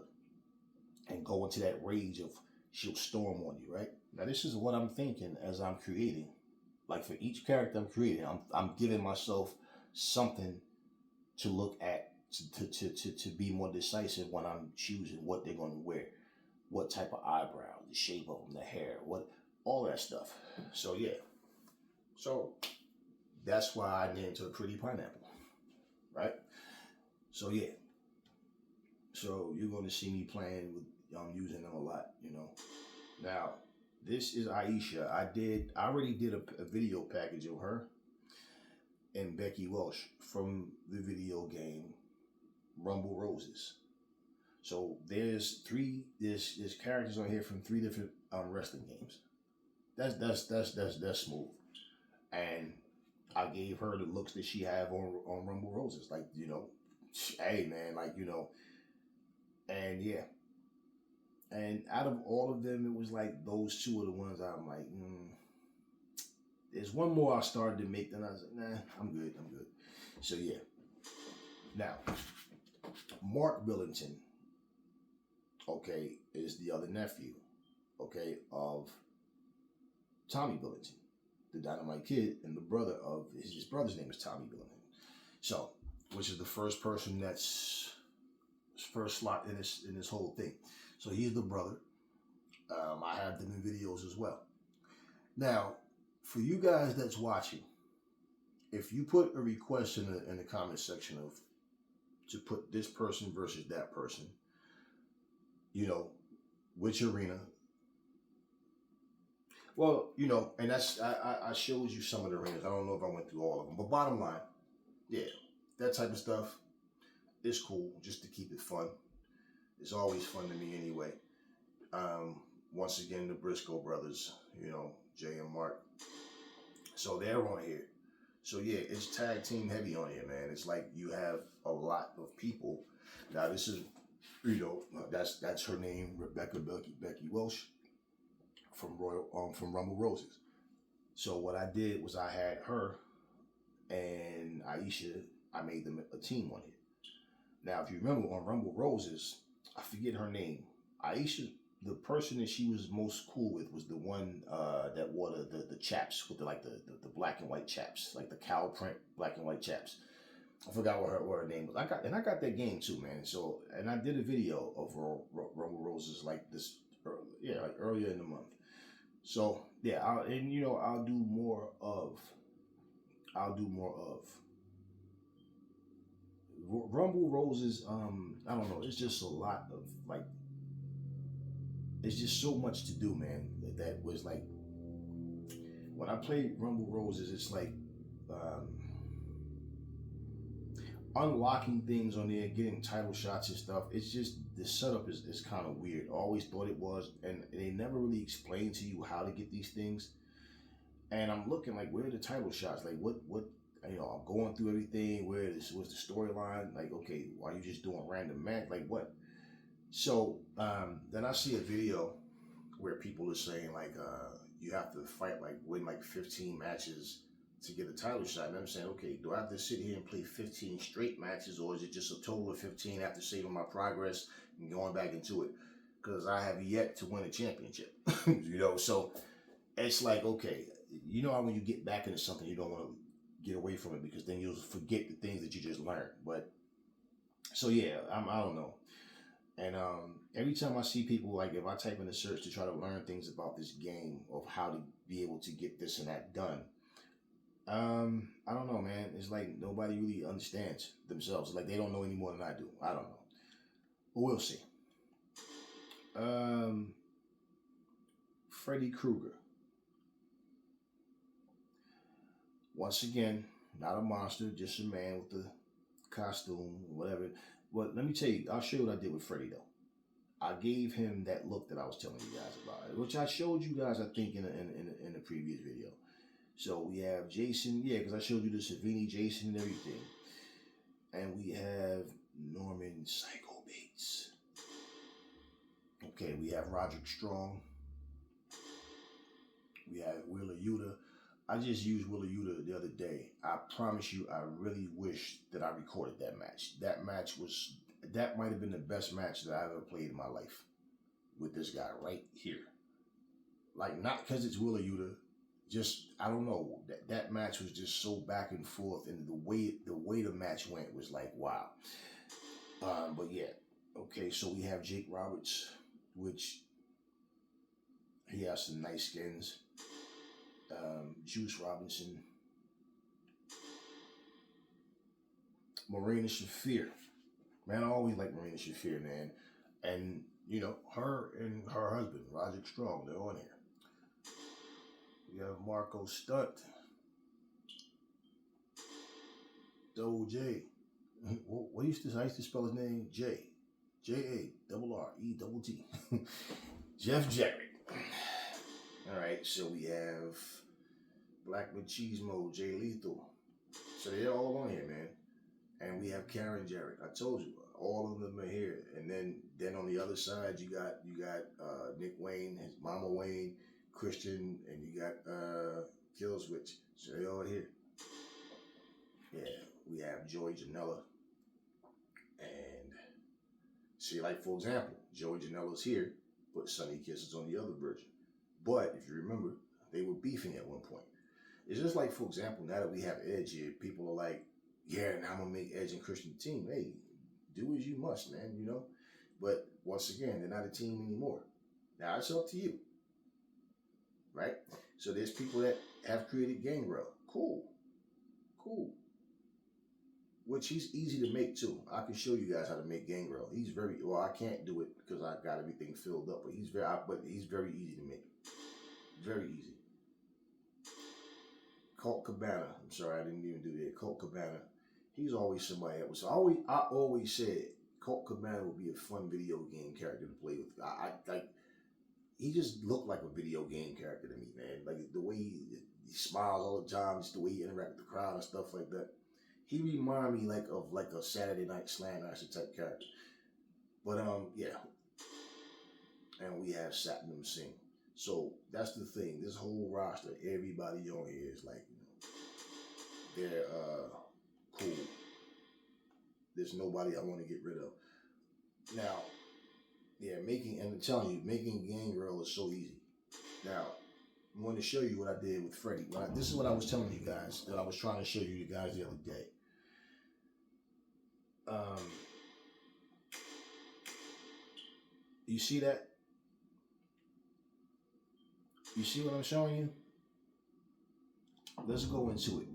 and go into that rage of she'll storm on you, right? Now this is what I'm thinking as I'm creating. Like for each character I'm creating, I'm giving myself something to look at to be more decisive when I'm choosing what they're going to wear, what type of eyebrow, the shape of them, the hair, what all that stuff. So yeah, so that's why I named her Pretty Pineapple, right? So yeah, so you're going to see me playing with using them a lot, you know. Now this is Aisha. I already did a video package of her and Becky Welsh from the video game Rumble Roses. So there's characters on here from 3 different wrestling games. That's smooth. And I gave her the looks that she have on Rumble Roses. Like, you know, hey man, like, you know, and yeah. And out of all of them, it was like those 2 are the ones I'm like, There's one more I started to make, then I was like, nah, I'm good. So yeah. Now, Mark Billington, okay, is the other nephew, okay, of Tommy Billington, the Dynamite Kid, and the brother of his brother's name is Tommy Billington. So, which is the first person that's first slot in this whole thing. So he's the brother. I have them in videos as well. Now, for you guys that's watching, if you put a request in the comment section to put this person versus that person, you know, which arena. Well, you know, and that's I showed you some of the arenas. I don't know if I went through all of them, but bottom line, yeah, that type of stuff is cool just to keep it fun. It's always fun to me anyway. Once again, the Briscoe brothers, you know, Jay and Mark. So they're on here. So yeah, it's tag team heavy on here, man. It's like you have a lot of people. Now this is, you know, that's her name, Rebecca Becky Welsh from Rumble Roses. So what I did was I had her and Aisha. I made them a team on here. Now, if you remember on Rumble Roses, I forget her name. Aisha, the person that she was most cool with was the one that wore the chaps with the black and white chaps, like the cow print black and white chaps. I forgot what her name was. I got that game too, man. So, and I did a video of Rumble Roses like this, like earlier in the month. So yeah, I'll do more of Rumble Roses. I don't know. It's just a lot of like. It's just so much to do, man. That was like when I played Rumble Roses. It's like unlocking things on there, getting title shots and stuff. It's just the setup is kind of weird. I always thought it was, and they never really explain to you how to get these things. And I'm looking like, where are the title shots? Like what I'm going through everything. Where was the storyline? Like, okay, why are you just doing random match? Like what? So then I see a video where people are saying like you have to win 15 matches to get a title shot. And I'm saying, okay, do I have to sit here and play 15 straight matches, or is it just a total of 15 after saving my progress and going back into it? Because I have yet to win a championship, so it's like, okay, you know how when you get back into something, you don't want to get away from it because then you'll forget the things that you just learned. But so yeah, I don't know. And every time I see people, like if I type in a search to try to learn things about this game of how to be able to get this and that done, I don't know, man. It's like nobody really understands themselves. Like they don't know any more than I do. I don't know. But we'll see. Freddy Krueger. Once again, not a monster, just a man with the costume, whatever. But let me tell you, I'll show you what I did with Freddy though. I gave him that look that I was telling you guys about, which I showed you guys, I think, in the previous video. So we have Jason, yeah, because I showed you the Savini, Jason, and everything. And we have Norman Psycho Bates. Okay, we have Roderick Strong. We have Wheeler Yuta. I just used Wheeler Yuta the other day. I promise you, I really wish that I recorded that match. That might have been the best match that I ever played in my life with this guy right here. Like, not because it's Wheeler Yuta, just, I don't know. That match was just so back and forth, and the way the match went was like, wow. But yeah, okay, so we have Jake Roberts, which he has some nice skins. Juice Robinson, Marina Shafir. Man, I always like Marina Shafir, man. And, you know, her and her husband, Roderick Strong, they're on here. We have Marco Stunt, Double J. What used to, I used to spell his name? J-A-R-R-E-T-T. Jeff Jarrett. All right, so we have Black Machismo, Jay Lethal. So they're all on here, man. And we have Karen Jarrett. I told you, all of them are here. And then on the other side, you got Nick Wayne, his Mama Wayne, Christian, and you got Killswitch. So they're all here. Yeah, we have Joey Janela. And see, like, for example, Joey Janela's here, but Sonny Kiss is on the other version. But if you remember, they were beefing at one point. It's just like, for example, now that we have Edge here, people are like, yeah, now I'm going to make Edge and Christian a team. Hey, do as you must, man, you know? But once again, they're not a team anymore. Now, it's up to you, right? So there's people that have created Gangrel. Cool. Which he's easy to make, too. I can show you guys how to make Gangrel. He's very, well, I can't do it because I got everything filled up, but he's very easy to make. Very easy. Colt Cabana. I'm sorry, I didn't even do that. Colt Cabana. He's always somebody that was. I always said Colt Cabana would be a fun video game character to play with. I like. He just looked like a video game character to me, man. Like the way he smiles all the time, just the way he interacts with the crowd and stuff like that. He reminded me of a Saturday Night Slam Master type character. But yeah. And we have Satnam Singh. So that's the thing. This whole roster, everybody on here is like, you know, they're cool. There's nobody I want to get rid of. Now, yeah, I'm telling you, making Gangrel is so easy. Now, I'm going to show you what I did with Freddie. This is what I was telling you guys, that I was trying to show you guys the other day. You see that? You see what I'm showing you? Let's go into it.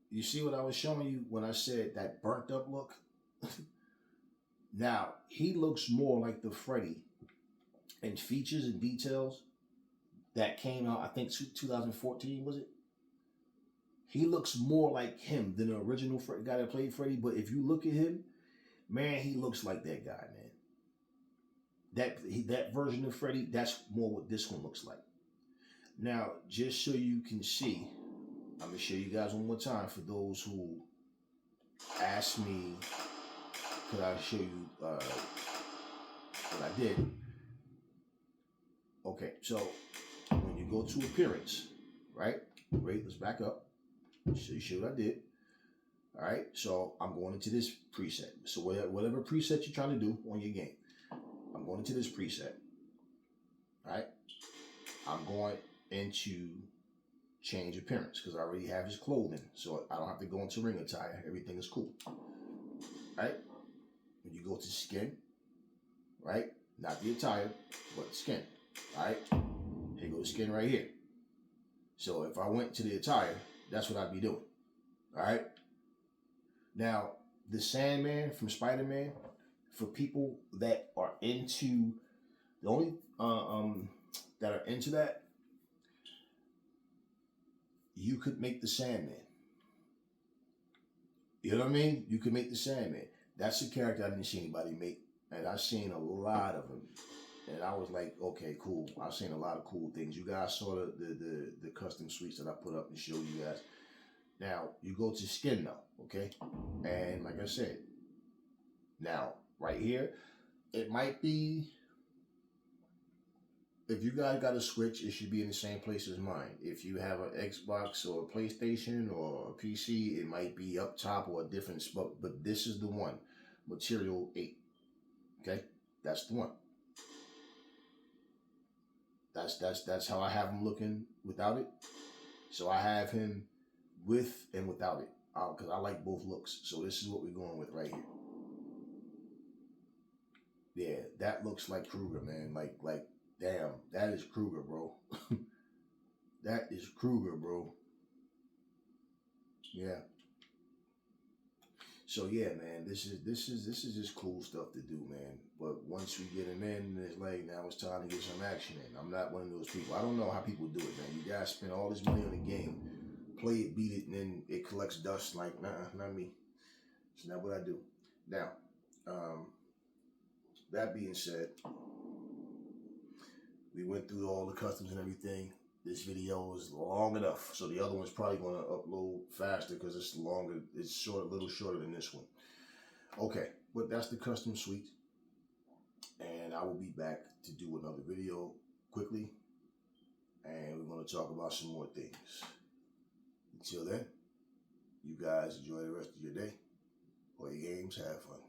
You see what I was showing you when I said that burnt up look? Now, he looks more like the Freddy in features and details that came out, I think 2014, was it? He looks more like him than the original guy that played Freddy, but if you look at him, man, he looks like that guy, man. That version of Freddy, that's more what this one looks like. Now, just so you can see, I'm going to show you guys one more time for those who asked me, could I show you what I did? Okay, so when you go to appearance, right? Great, let's back up. So you show what I did. All right, so I'm going into this preset. So whatever preset you're trying to do on your game, I'm going into this preset. All right, I'm going into change appearance because I already have his clothing, so I don't have to go into ring attire. Everything is cool. All right, when you go to skin, right, not the attire, but skin. All right, here goes skin right here. So if I went to the attire, that's what I'd be doing. All right. Now, the Sandman from Spider-Man, for people that are into, the only that are into that, you could make the Sandman. You know what I mean? You could make the Sandman. That's a character I didn't see anybody make, and I've seen a lot of them. And I was like, okay, cool. I've seen a lot of cool things. You guys saw the custom suites that I put up and showed you guys. Now, you go to skin now, okay? And like I said, now, right here, it might be if you guys got a Switch, it should be in the same place as mine. If you have an Xbox or a PlayStation or a PC, it might be up top or a different spot. But this is the one, Material 8. Okay, that's the one. That's how I have him looking without it. So I have him with and without it, because I like both looks. So this is what we're going with right here. Yeah, that looks like Kruger, man. Like, damn, that is Kruger, bro. That is Kruger, bro. Yeah. So yeah, man, this is just cool stuff to do, man. But once we get him in, it's like now it's time to get some action in. I'm not one of those people. I don't know how people do it, man. You guys spend all this money on the game, play it, beat it, and then it collects dust. Like, nah, not me. It's not what I do. Now, that being said, we went through all the customs and everything. This video is long enough, so the other one's probably going to upload faster because it's longer. It's short, a little shorter than this one. Okay, but that's the custom suite, and I will be back to do another video quickly, and we're going to talk about some more things. Until then, you guys enjoy the rest of your day. Play games, have fun.